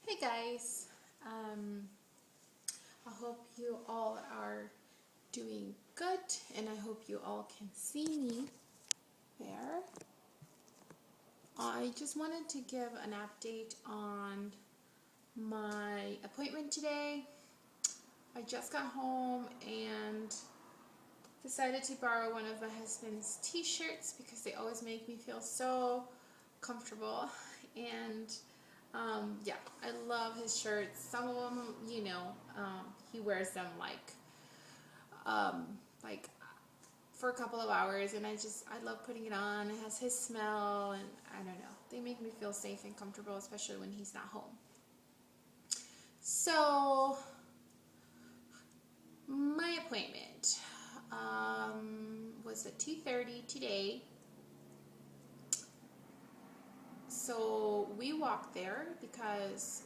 Hey guys, I hope you all are doing good and I hope you all can see me there. I just wanted to give an update on my appointment today. I just got home and decided to borrow one of my husband's t-shirts because they always make me feel so comfortable and yeah, I love his shirts. Some of them, he wears them um, like for a couple of hours, and I love putting it on. It has his smell, and I don't know. They make me feel safe and comfortable, especially when he's not home. So, my appointment was at 2:30 today. So we walked there because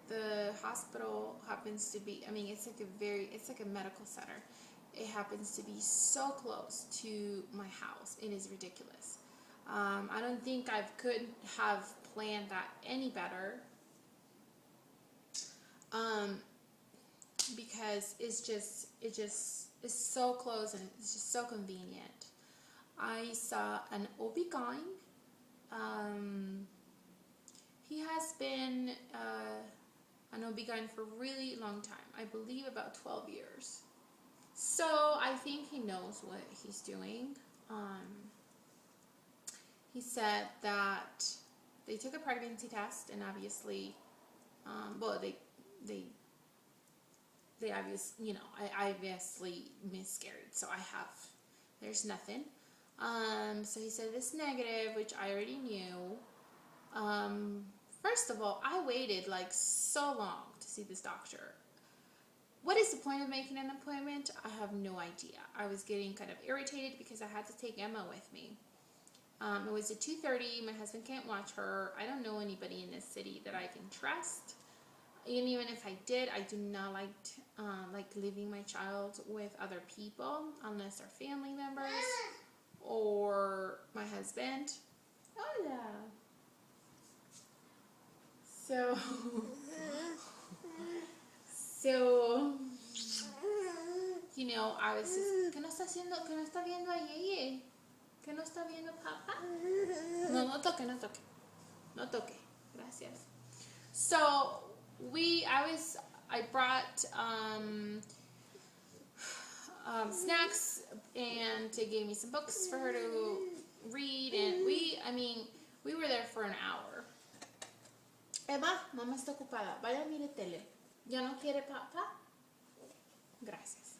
the hospital happens to be, it's like a medical center. It happens to be so close to my house. It is ridiculous. I don't think I could have planned that any better. Because it's so close and it's just so convenient. I saw an OB-GYN. He has been an OB-GYN for a really long time. I believe about 12 years. So I think he knows what he's doing. He said that they took a pregnancy test and obviously, they obviously, I obviously miscarried. So there's nothing. So he said it's negative, which I already knew. First of all, I waited like so long to see this doctor. What is the point of making an appointment? I have no idea. I was getting kind of irritated because I had to take Emma with me. It was at 2:30. My husband can't watch her. I don't know anybody in this city that I can trust. And even if I did, I do not like leaving my child with other people unless they're family members or my husband. Hola. So, I was just, ¿qué no está haciendo? ¿Qué no está viendo a Yeye? ¿Qué no está viendo papá? No toque. No toque. Gracias. So, I brought snacks, and they gave me some books for her to read, and we were there for an hour. Emma, mamá está ocupada. Vaya, mire tele. ¿Ya no quiere papá? Gracias.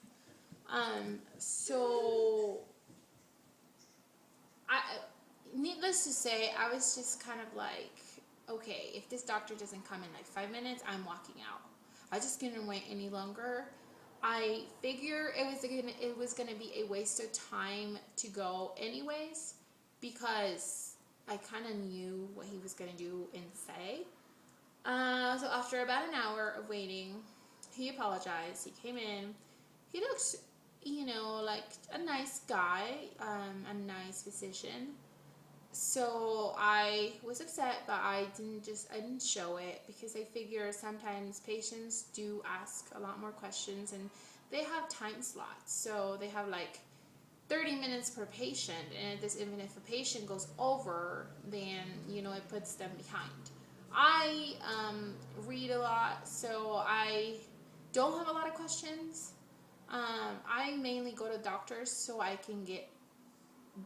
So, needless to say, I was just kind of like, okay, if this doctor doesn't come in like 5 minutes, I'm walking out. I just couldn't wait any longer. I figure it was gonna be a waste of time to go anyways, because I kind of knew what he was gonna do and say. So after about an hour of waiting, he apologized. He came in. He looks, like a nice guy, a nice physician. So I was upset, but I didn't show it because I figure sometimes patients do ask a lot more questions and they have time slots. So they have like 30 minutes per patient, and even if a patient goes over, then it puts them behind. I read a lot, so I don't have a lot of questions. I mainly go to doctors so I can get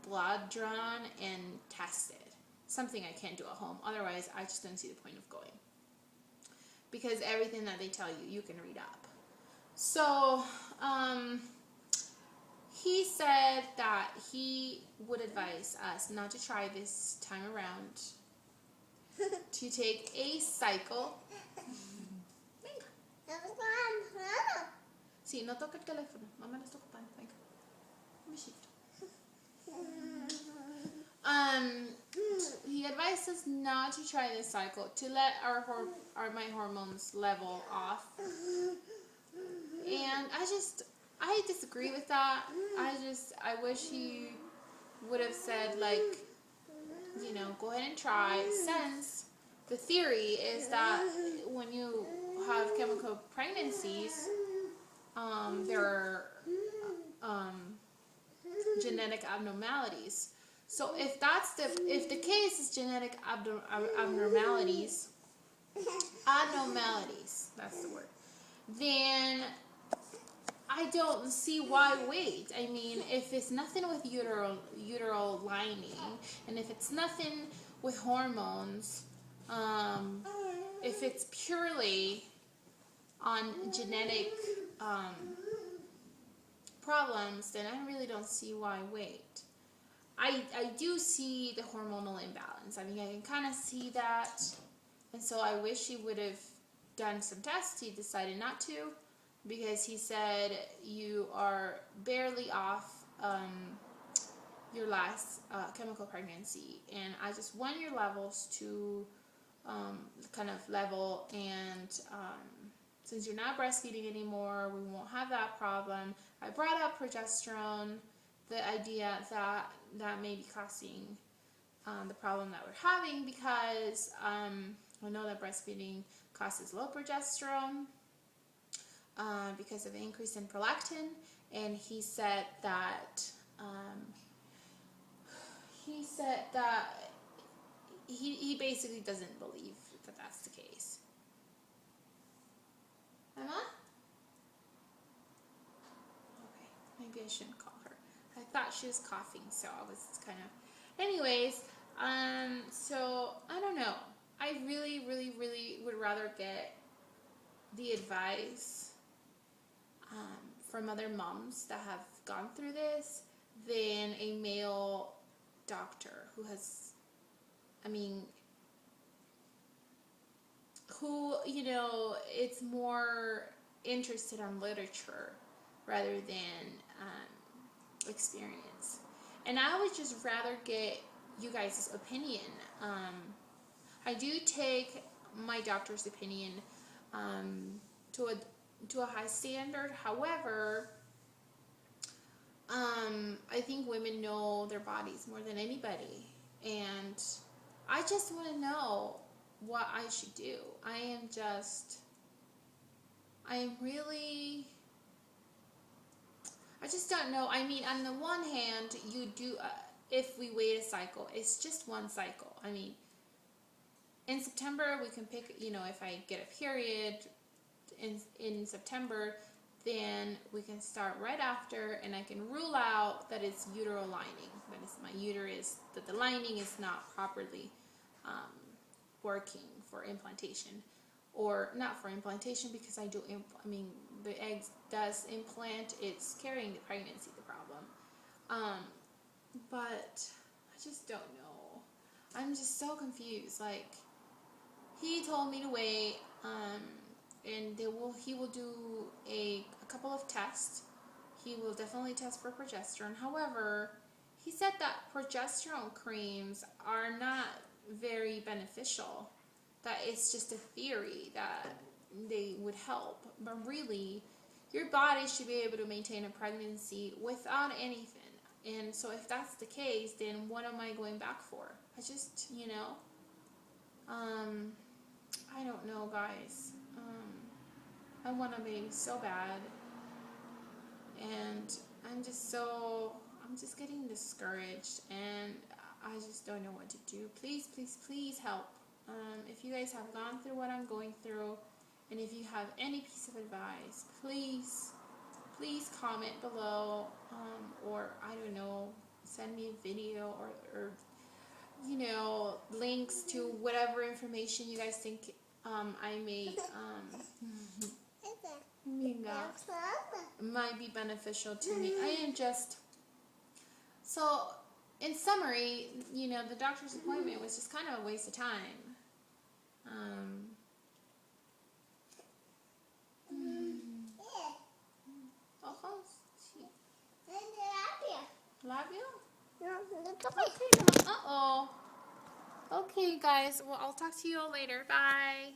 blood drawn and tested. Something I can't do at home. Otherwise, I just don't see the point of going. Because everything that they tell you, you can read up. So, he said that he would advise us not to try this time around, to take a cycle. Sí, no toque el teléfono. Mamá lo está ocupando. Venga. He advised us not to try this cycle, to let my hormones level off. And I disagree with that. I wish he would have said, like, go ahead and try, since the theory is that when you have chemical pregnancies, there are genetic abnormalities. So if the case is genetic abnormalities, that's the word, then I don't see why wait. I mean, if it's nothing with uteral lining, and if it's nothing with hormones, if it's purely on genetic problems, then I really don't see why wait. I do see the hormonal imbalance. I mean, I can kind of see that, and so I wish he would have done some tests. He decided not to, because he said you are barely off your last chemical pregnancy, and I just want your levels to kind of level, and since you're not breastfeeding anymore, we won't have that problem. I brought up progesterone, the idea that that may be causing the problem that we're having, because I know that breastfeeding causes low progesterone because of an increase in prolactin, and he said that he basically doesn't believe that that's the case. Emma? Okay, maybe I shouldn't call her. I thought she was coughing, so I was kind of... Anyways, so I don't know. I really, really, really would rather get the advice from other moms that have gone through this than a male doctor who has, I mean, who, it's more interested in literature rather than experience. And I would just rather get you guys' opinion. I do take my doctor's opinion to a high standard. However, I think women know their bodies more than anybody, and I just want to know what I should do. I just don't know. I mean, on the one hand, you do, if we wait a cycle, it's just one cycle. I mean, in September, we can pick, if I get a period in September, then we can start right after, and I can rule out that it's uteral lining, that it's my uterus, that the lining is not properly working for implantation, or not for implantation, because I do, the egg does implant, it's carrying the pregnancy, the problem. But I just don't know. I'm just so confused. Like, he told me to wait, and he will do a couple of tests. He will definitely test for progesterone. However, he said that progesterone creams are not very beneficial, that it's just a theory that they would help, but really your body should be able to maintain a pregnancy without anything. And so if that's the case, then what am I going back for? I just, I don't know, guys. I want a baby so bad, and I'm just getting discouraged, and I just don't know what to do. Please, please, please help. If you guys have gone through what I'm going through, and if you have any piece of advice, please comment below, or I don't know, send me a video, or links to whatever information you guys think I may might be beneficial to me. I am just, so in summary, the doctor's appointment was just kind of a waste of time. Love you? Okay. Uh-oh. Okay, guys. Well, I'll talk to you all later. Bye.